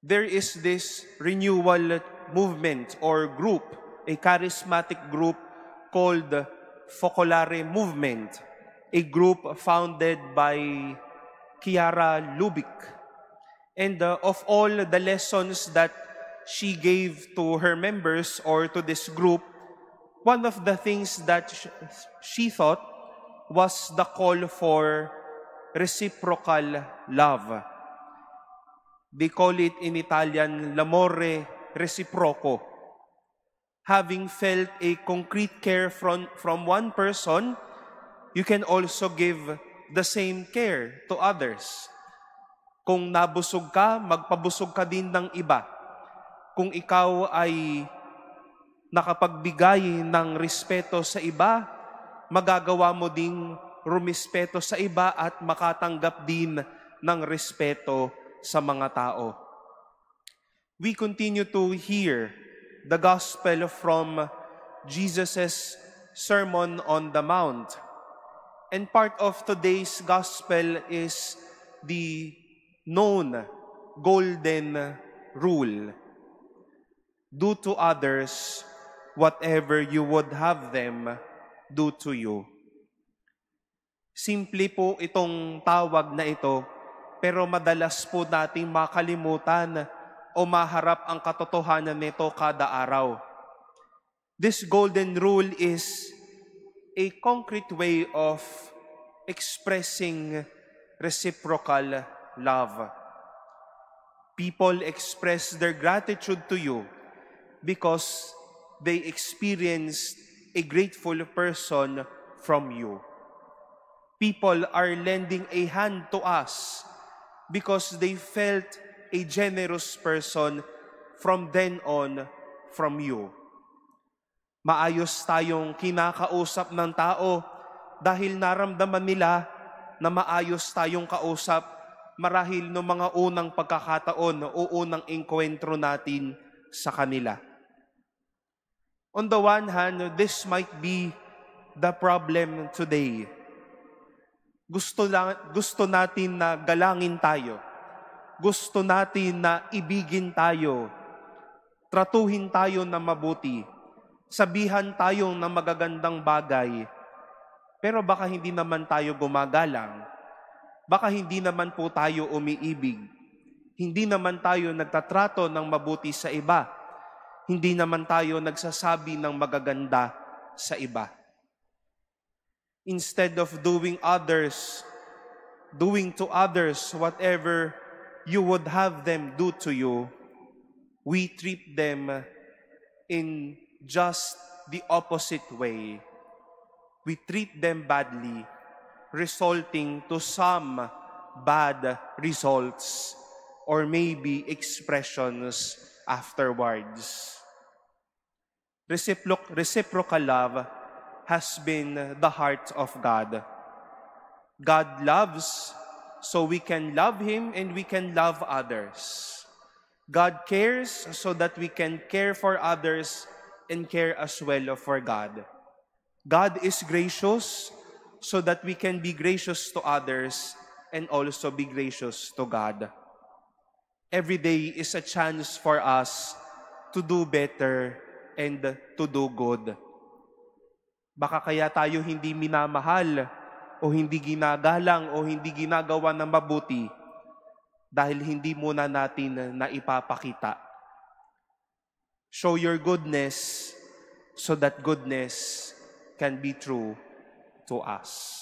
there is this renewal movement or group, a charismatic group called Focolare Movement, a group founded by Chiara Lubick. And of all the lessons that she gave to her members or to this group, one of the things that she thought was the call for reciprocal love. They call it in Italian, l'amore reciproco. Having felt a concrete care from one person, you can also give the same care to others. Kung nabusog ka, magpabusog ka din ng iba. Kung ikaw ay nakapagbigay ng respeto sa iba, magagawa mo ding rumispeto sa iba at makatanggap din ng respeto sa mga tao. We continue to hear the gospel from Jesus' Sermon on the Mount. And part of today's gospel is the known golden rule. Do to others whatever you would have them do to you. Simple po itong tawag na ito, pero madalas po nating makalimutan o maharap ang katotohanan nito kada araw. This golden rule is a concrete way of expressing reciprocal love. People express their gratitude to you because they experienced a grateful person from you. People are lending a hand to us because they felt a generous person from then on from you. Maayos tayong kinakausap ng tao dahil naramdaman nila na maayos tayong kausap marahil no mga unang pagkakataon o unang engkwentro natin sa kanila. On the one hand, this might be the problem today. Gusto natin na galangin tayo. Gusto natin na ibigin tayo. Tratuhin tayo na mabuti. Sabihan tayo ng magagandang bagay. Pero baka hindi naman tayo gumagalang. Baka hindi naman po tayo umiibig. Hindi naman tayo nagtatrato ng mabuti sa iba. Hindi naman tayo nagsasabi ng magaganda sa iba. Instead of doing to others whatever you would have them do to you, we treat them in just the opposite way. We treat them badly, resulting to some bad results or maybe expressions afterwards. Reciprocal love has been the heart of God. God loves, so we can love Him and we can love others. God cares so that we can care for others and care as well for God. God is gracious so that we can be gracious to others and also be gracious to God. Every day is a chance for us to do better and to do good. Baka kaya tayo hindi minamahal o hindi ginagalang o hindi ginagawa ng mabuti dahil hindi muna natin naipapakita. Show your goodness so that goodness can be true to us.